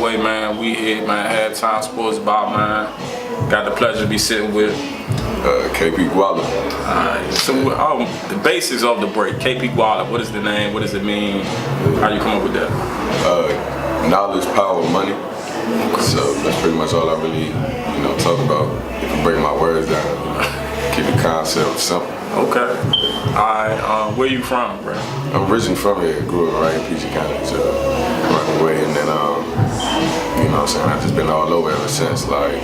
way, man. We here, man. Halftime Sports Bar, man. Got the pleasure to be sitting with KP Gwala. Alright, so the basics of the break. KP Gwala, what is the name? What does it mean? How you come up with that? Knowledge, power, money. So that's pretty much all I really, talk about. If I break my words down, keep the concept simple. Okay. Alright, where you from, bro? I'm originally from here. Grew up right in PG County, so right away, and then I've just been all over ever since. Like,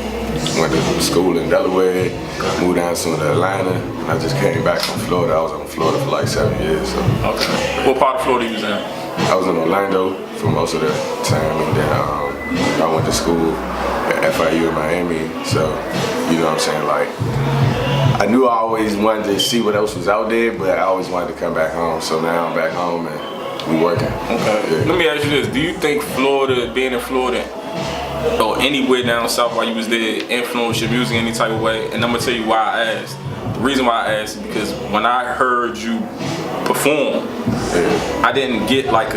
went to school in Delaware, moved down soon to Atlanta, and I just came back from Florida. I was in Florida for like 7 years. So. Okay. What part of Florida you was in? I was in Orlando for most of the time, and then I went to school at FIU in Miami. So, like, I knew I always wanted to see what else was out there, but I always wanted to come back home. So now I'm back home and we working. Okay. Yeah. Let me ask you this: do you think being in Florida, or anywhere down south while you was there, influenced your music in any type of way? And I'm gonna tell you why I asked. The reason why I asked is because when I heard you perform, I didn't get I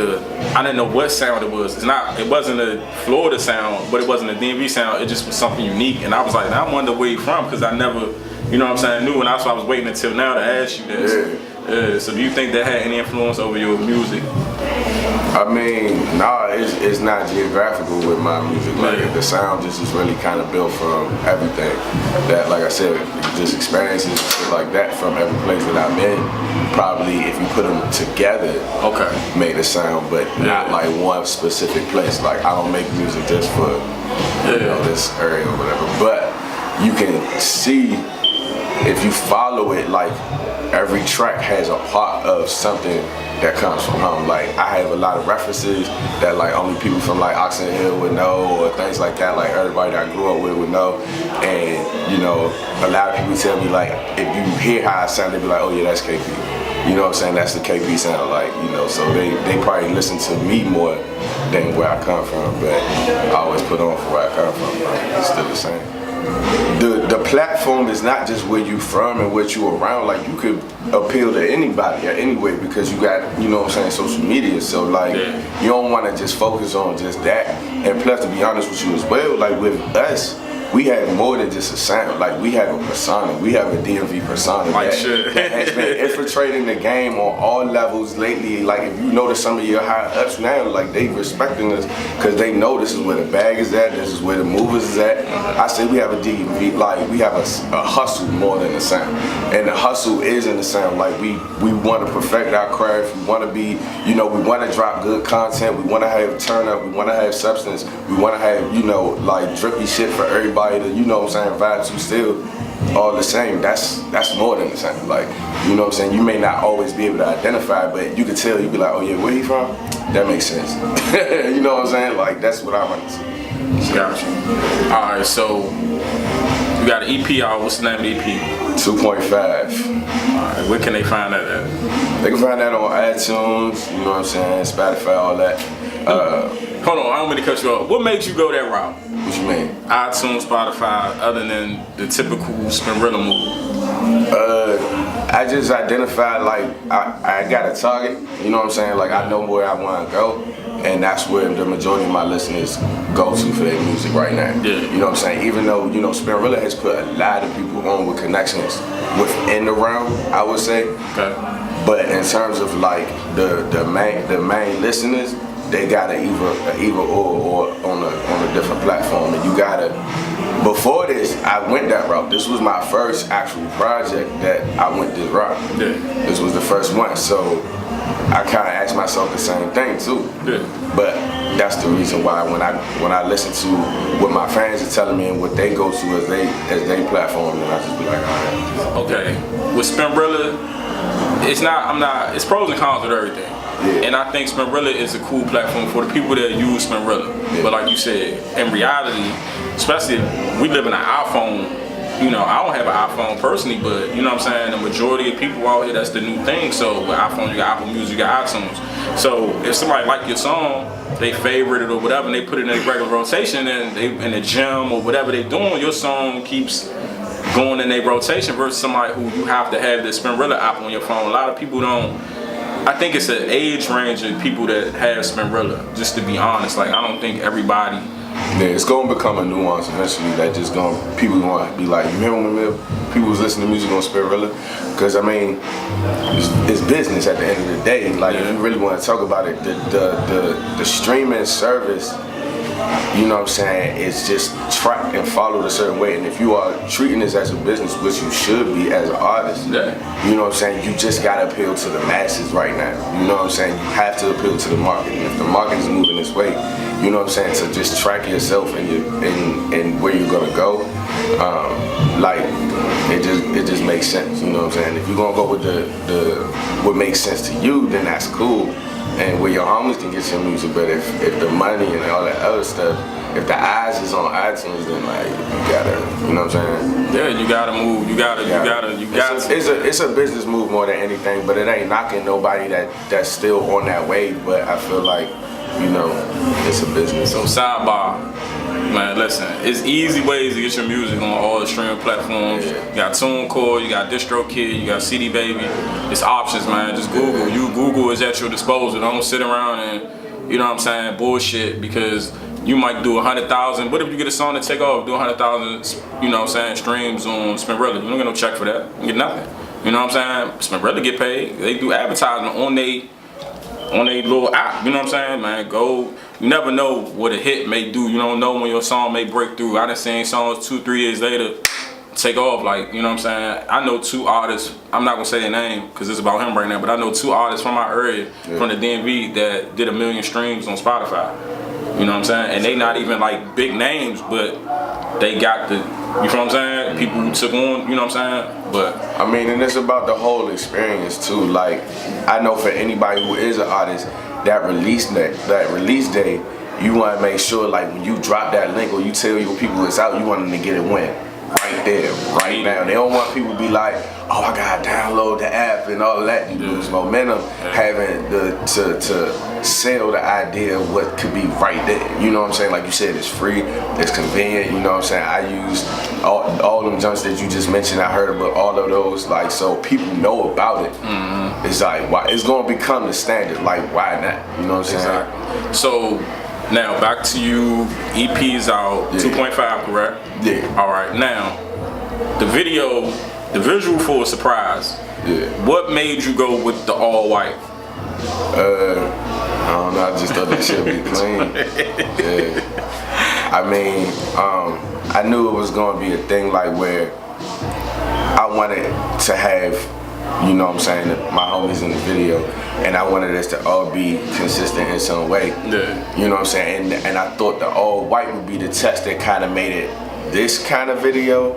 didn't know what sound it was. It wasn't a Florida sound, but it wasn't a DMV sound. It just was something unique, and I was like, I wonder where you from, because I never, knew, and that's why I was waiting until now to ask you this. So do you think that had any influence over your music? I mean, nah, it's not geographical with my music. Like, the sound just is really kind of built from everything. That, like I said, just experiences like that from every place that I've been. Probably, if you put them together, make the sound, but not like one specific place. Like, I don't make music just for this area or whatever. But you can see, if you follow it, like, every track has a part of something that comes from home. Like, I have a lot of references that like only people from like Oxon Hill would know, or things like that, like everybody that I grew up with would know. And a lot of people tell me, like, if you hear how I sound, they be like, oh yeah, that's KP. You know what I'm saying? That's the KP sound, like, so they probably listen to me more than where I come from, but I always put on for where I come from. Like, it's still the same. The platform is not just where you from and what you around. Like, you could appeal to anybody anyway, because you got, social media. So like, you don't want to just focus on just that. And plus, to be honest with you as well, like with us, we have more than just a sound. Like, we have a persona. We have a DMV persona that has been infiltrating the game on all levels lately. Like, if you notice some of your high ups now, like, they respecting us because they know this is where the bag is at, this is where the movers is at. I say we have a DMV, like, we have a hustle more than a sound. And the hustle is in the sound. Like, we want to perfect our craft. We want to be, we want to drop good content. We want to have turn up. We want to have substance. We want to have, like, drippy shit for everybody to, vibe to still all the same. That's more than the same. Like, you may not always be able to identify, but you can tell, you be like, oh yeah, where he from? That makes sense. You know what I'm saying? Like, that's what I want to see. Gotcha. Alright, so you got an EP out. What's the name of the EP? 2.5. Alright, where can they find that at? They can find that on iTunes, Spotify, all that. Hold on, I don't mean to cut you off. What made you go that route? What you mean? iTunes, Spotify, other than the typical Spinrilla move? I just identified, like, I got a target, Like, I know where I want to go, and that's where the majority of my listeners go to for their music right now. Yeah. Even though, Spinrilla has put a lot of people on with connections within the realm, I would say. Okay. But in terms of, like, the main listeners, they got a either or on a different platform, and you gotta. Before this, I went that route. This was my first actual project that I went this route. Yeah. This was the first one, so I kind of asked myself the same thing too. Yeah. But that's the reason why when I listen to what my fans are telling me and what they go to as they platform, then I just be like, all right. Okay. With Spinrilla, it's pros and cons with everything. Yeah. And I think Spinrilla is a cool platform for the people that use Spinrilla. Yeah. But like you said, in reality, especially we live in an iPhone, I don't have an iPhone personally, but the majority of people out here, that's the new thing. So with iPhone, you got Apple Music, you got iTunes. So if somebody like your song, they favorite it or whatever, and they put it in a regular rotation, and they in the gym or whatever they doing, your song keeps going in their rotation versus somebody who you have to have the Spinrilla app on your phone. A lot of people don't I think it's an age range of people that have Spinrilla. Just to be honest, like I don't think everybody. Yeah, it's gonna become a nuance eventually. That just people gonna be like, you remember when people was listening to music on Spinrilla? Because I mean, it's business at the end of the day. Like if you really want to talk about it, the streaming service, you know what I'm saying, it's just tracked and followed a certain way. And if you are treating this as a business, which you should be as an artist, you know what I'm saying, you just gotta appeal to the masses right now. You know what I'm saying? You have to appeal to the market. And if the market is moving this way, you know what I'm saying, to just track yourself and where you're gonna go, like it just makes sense. You know what I'm saying? If you're gonna go with the what makes sense to you, then that's cool. And where your homies can get your music, but if the money and all that other stuff, if the eyes is on iTunes, then like you gotta, you know what I'm saying? Yeah, you gotta move. You gotta. It's a business move more than anything, but it ain't knocking nobody that's still on that wave. But I feel like, you know, it's a business. So sidebar, man, listen, it's easy ways to get your music on all the streaming platforms. Yeah. You got TuneCore, you got DistroKid, you got CD Baby. It's options, man. Just Google. Google is at your disposal. Don't sit around and, you know what I'm saying, bullshit, because you might do 100,000. What if you get a song to take off, do 100,000, you know what I'm saying, streams on Spinrilla? You don't get no check for that. You get nothing. You know what I'm saying? Spinrilla get paid. They do advertisement on they little app, you know what I'm saying, man? Go, you never know what a hit may do. You don't know when your song may break through. I done seen songs 2-3 years later take off, like, you know what I'm saying? I know 2 artists, I'm not gonna say their name because it's about him right now, but I know 2 artists from my area, from the DMV, that did 1 million streams on Spotify. You know what I'm saying? And they not even like big names, but they got the, you know what I'm saying? People who took on, you know what I'm saying? But I mean, and it's about the whole experience too. Like, I know for anybody who is an artist, that release day, you want to make sure, like, when you drop that link or you tell your people it's out, you want them to get it when? Right there, right now. They don't want people to be like, oh, I gotta download the app and all of that. You lose momentum having to sell the idea of what could be right there. You know what I'm saying? Like you said, it's free, it's convenient. You know what I'm saying? I use all them junks that you just mentioned. I heard about all of those. Like, so people know about it. It's like, why? It's gonna become the standard. Like, why not? You know what I'm saying? Exactly. So now back to you. EP's out, 2.5, correct? Yeah. All right. Now the visual for a surprise. Yeah. What made you go with the all white? I don't know. I just thought that shit would be clean. Yeah. I mean, I knew it was gonna be a thing like where I wanted to have, you know what I'm saying, my homies in the video, and I wanted us to all be consistent in some way. Yeah. You know what I'm saying? And I thought the all white would be the test that kind of made it this kind of video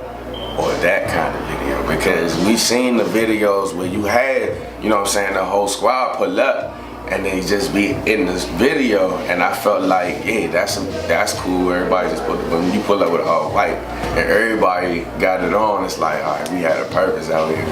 or that kind of video, because we seen the videos where you had, you know what I'm saying, the whole squad pull up and they just be in this video, and I felt like, yeah, that's cool. Everybody just when you pull up with all white and everybody got it on, it's like, all right, we had a purpose out here.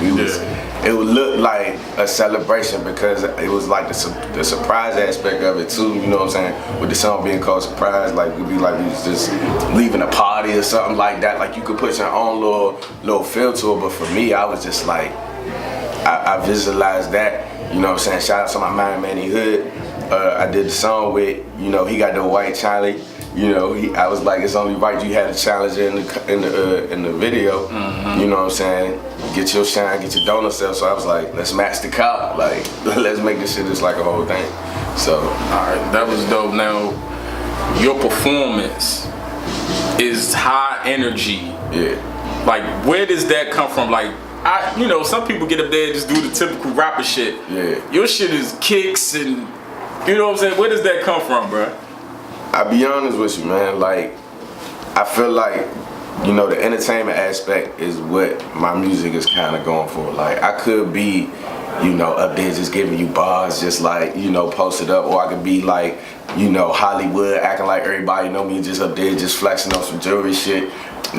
It would look like a celebration because it was like the surprise aspect of it too. You know what I'm saying? With the song being called Surprise, like it'd be like we was just leaving a party or something like that. Like you could put your own little feel to it. But for me, I was just like, I visualized that. You know what I'm saying? Shout out to my man Manny Hood. I did the song with, you know, he got the white Charlie. You know, I was like, it's only right you had a challenge in the video. You know what I'm saying? Get your shine, get your donut sell. So I was like, let's match the cop. Like, let's make this shit just like a whole thing. So, all right, that was dope. Now, your performance is high energy. Yeah. Like, where does that come from? Like, you know, some people get up there and just do the typical rapper shit. Yeah. Your shit is kicks and, you know what I'm saying? Where does that come from, bruh? I'll be honest with you, man. Like, I feel like, you know, the entertainment aspect is what my music is kind of going for. Like, I could be, you know, up there just giving you bars, just like, you know, posted up, or I could be like, you know, Hollywood, acting like everybody know me, just up there, just flexing on some jewelry shit,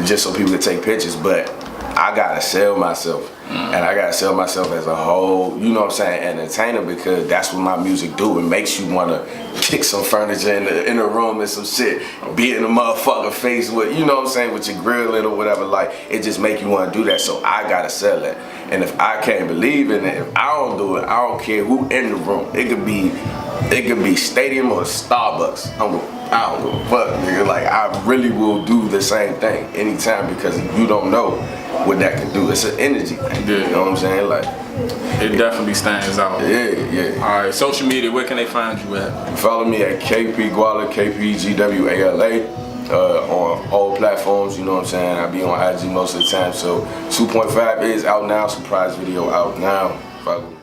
just so people could take pictures. But I gotta sell myself. And I gotta sell myself as a whole, you know what I'm saying, entertainer, because that's what my music do. It makes you wanna kick some furniture in the room and some shit, be in a motherfucker face with, you know what I'm saying, with your grilling or whatever. Like, it just make you wanna do that. So I gotta sell that. And if I can't believe in it, if I don't do it, I don't care who in the room. It could be Stadium or Starbucks. I don't give a fuck, nigga. Like, I really will do the same thing anytime, because you don't know what that can do. It's an energy thing. Yeah. You know what I'm saying? Like, it definitely stands out. Yeah. All right, social media, where can they find you at? Follow me at KP Gwala, KPGWALA. On all platforms, you know what I'm saying? I be on IG most of the time. So 2.5 is out now, surprise video out now. Follow me.